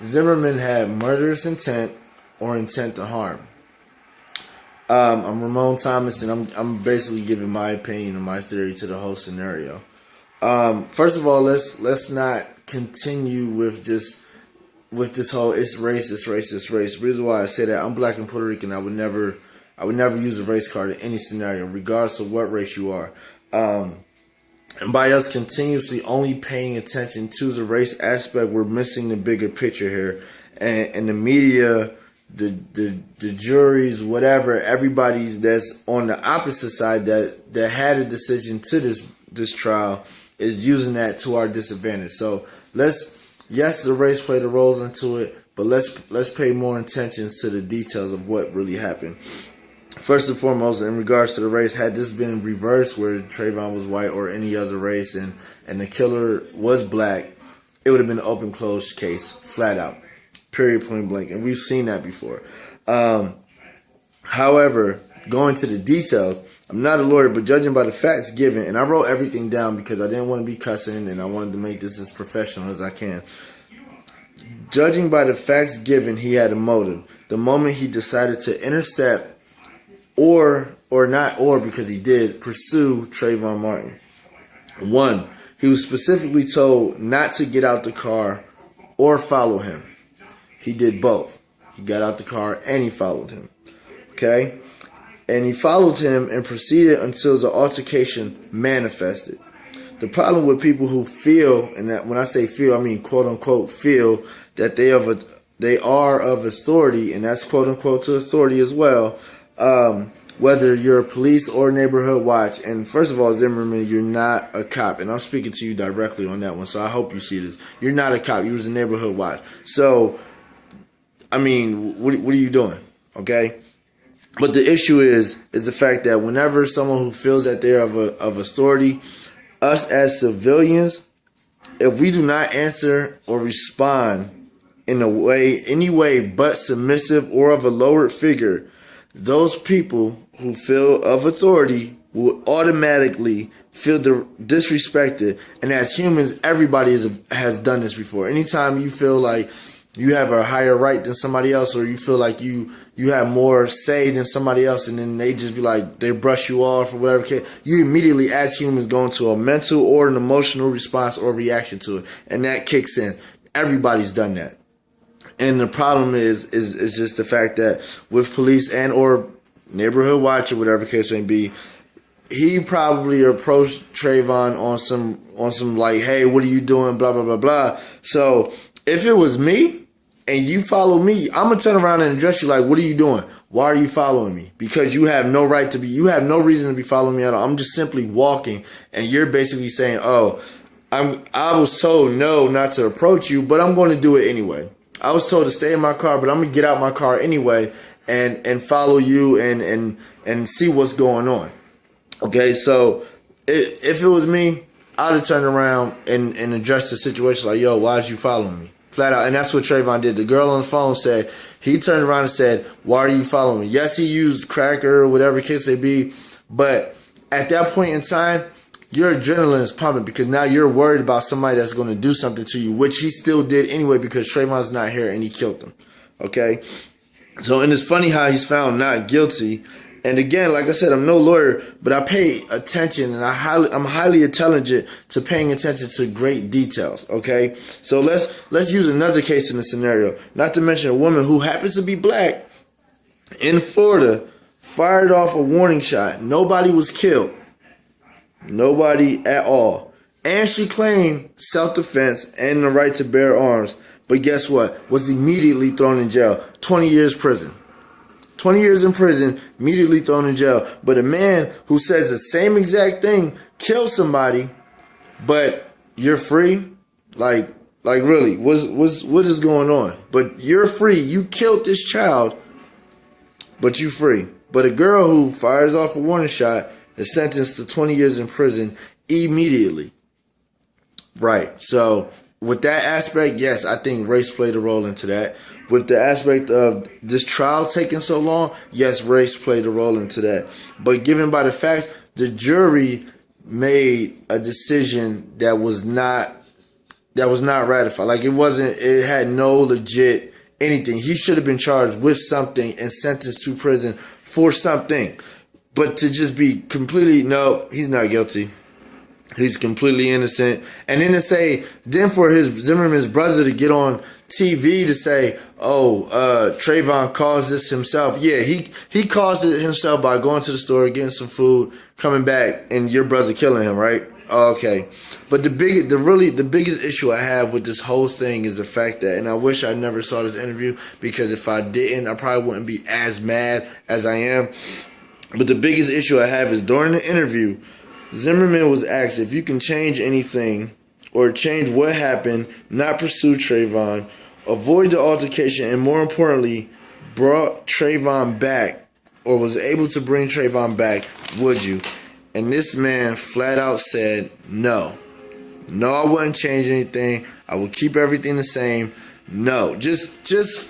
Zimmerman had murderous intent or intent to harm. I'm Ramon Thomas, and I'm basically giving my opinion and my theory to the whole scenario. First of all, let's not continue with this whole it's race. The reason why I say that, I'm black and Puerto Rican. I would never use a race card in any scenario, regardless of what race you are. And by us continuously only paying attention to the race aspect, we're missing the bigger picture here. And the media, the juries, whatever, everybody that's on the opposite side that had a decision to this trial is using that to our disadvantage. So yes, the race played a role into it, but let's pay more attention to the details of what really happened. First and foremost, in regards to the race, had this been reversed where Trayvon was white or any other race and the killer was black, it would have been an open closed case, flat out. Period, point blank. And we've seen that before. However, going to the details, I'm not a lawyer, but judging by the facts given, and I wrote everything down because I didn't want to be cussing and I wanted to make this as professional as I can. Judging by the facts given, he had a motive. The moment he decided to intercept or because he did pursue Trayvon Martin. One, he was specifically told not to get out the car or follow him. He did both. He got out the car and he followed him. Okay? And he followed him and proceeded until the altercation manifested. The problem with people who feel, and that when I say feel, I mean quote unquote feel, that they are of authority, and that's quote unquote to authority as well, whether you're a police or neighborhood watch. And first of all, Zimmerman, you're not a cop, and I'm speaking to you directly on that one, so I hope you see this. You're not a cop. You was a neighborhood watch. So, I mean, what are you doing? Okay? But the issue is the fact that whenever someone who feels that they're of authority, us as civilians, if we do not answer or respond in any way but submissive or of a lower figure, those people who feel of authority will automatically feel disrespected. And as humans, everybody has done this before. Anytime you feel like you have a higher right than somebody else, or you feel like you have more say than somebody else, and then they just be like, they brush you off or whatever, you immediately as humans go into a mental or an emotional response or reaction to it. And that kicks in. Everybody's done that. And the problem is just the fact that with police and or neighborhood watch or whatever case may be, he probably approached Trayvon on some like, hey, what are you doing? Blah, blah, blah, blah. So if it was me and you follow me, I'm going to turn around and address you like, what are you doing? Why are you following me? Because you have no right to be, you have no reason to be following me at all. I'm just simply walking, and you're basically saying, oh, I was told no, not to approach you, but I'm going to do it anyway. I was told to stay in my car, but I'm going to get out my car anyway and follow you and see what's going on. Okay, so if it was me, I'd have turned around and addressed the situation like, yo, why is you following me? Flat out. And that's what Trayvon did. The girl on the phone said, he turned around and said, why are you following me? Yes, he used cracker or whatever case may be, but at that point in time, your adrenaline is pumping because now you're worried about somebody that's going to do something to you, which he still did anyway because Trayvon's not here and he killed him. Okay? So, and it's funny how he's found not guilty. And again, like I said, I'm no lawyer, but I pay attention, and I'm highly intelligent to paying attention to great details. Okay? So let's use another case in the scenario. Not to mention a woman who happens to be black in Florida fired off a warning shot. Nobody was killed. Nobody at all. And she claimed self-defense and the right to bear arms. But guess what? Was immediately thrown in jail. 20 years prison. 20 years in prison, immediately thrown in jail. But a man who says the same exact thing killed somebody, but you're free? Like really, what is going on? But you're free. You killed this child, but you free. But a girl who fires off a warning shot is sentenced to 20 years in prison immediately. Right. So with that aspect, yes, I think race played a role into that. With the aspect of this trial taking so long, yes, race played a role into that. But given by the fact the jury made a decision that was not that was not ratified. Like it had no legit anything. He should have been charged with something and sentenced to prison for something. But to just be completely, no, he's not guilty. He's completely innocent. And then then for Zimmerman's brother to get on TV to say, Trayvon caused this himself. Yeah, he caused it himself by going to the store, getting some food, coming back, and your brother killing him, right? Okay. But the biggest issue I have with this whole thing is the fact that, and I wish I never saw this interview, because if I didn't, I probably wouldn't be as mad as I am. But the biggest issue I have is during the interview, Zimmerman was asked if you can change anything or change what happened, not pursue Trayvon, avoid the altercation, and more importantly, brought Trayvon back or was able to bring Trayvon back, would you? And this man flat out said, no. No, I wouldn't change anything. I would keep everything the same. No. Just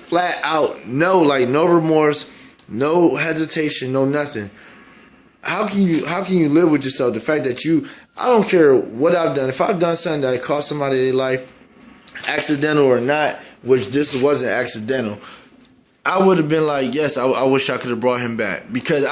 flat out no, like no remorse, no hesitation, no nothing. How can you live with yourself? The fact that I don't care what I've done. If I've done something that cost somebody their life, accidental or not, which this wasn't accidental, I would have been like, yes, I wish I could have brought him back. Because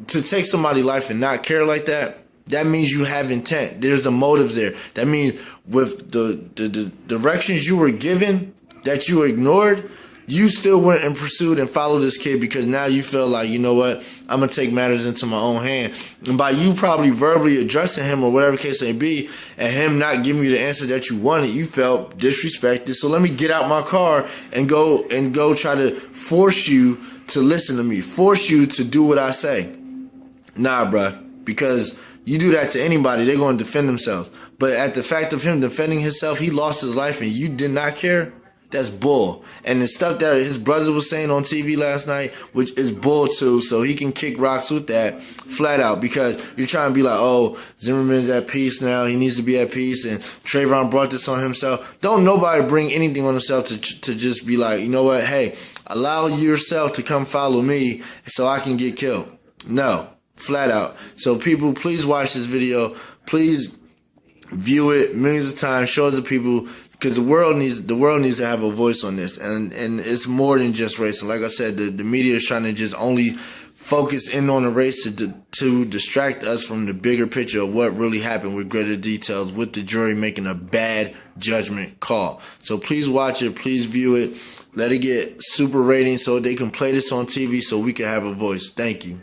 to take somebody's life and not care like that, that means you have intent. There's a motive there. That means with the directions you were given that you ignored, you still went and pursued and followed this kid because now you feel like, you know what, I'm going to take matters into my own hand. And by you probably verbally addressing him or whatever case may be, and him not giving you the answer that you wanted, you felt disrespected. So let me get out my car and go try to force you to listen to me, force you to do what I say. Nah, bruh, because you do that to anybody, they're going to defend themselves. But at the fact of him defending himself, he lost his life and you did not care. That's bull. And the stuff that his brother was saying on TV last night, which is bull too, so he can kick rocks with that flat out, because you're trying to be like, oh, Zimmerman's at peace now, he needs to be at peace, and Trayvon brought this on himself. Don't nobody bring anything on himself to just be like, you know what, hey, allow yourself to come follow me so I can get killed. No, flat out. So people, please watch this video. Please view it millions of times. Show it to people. Because the world needs to have a voice on this, and it's more than just race. Like I said, the media is trying to just only focus in on the race to distract us from the bigger picture of what really happened with greater details, with the jury making a bad judgment call. So please watch it, please view it, let it get super ratings so they can play this on TV so we can have a voice. Thank you.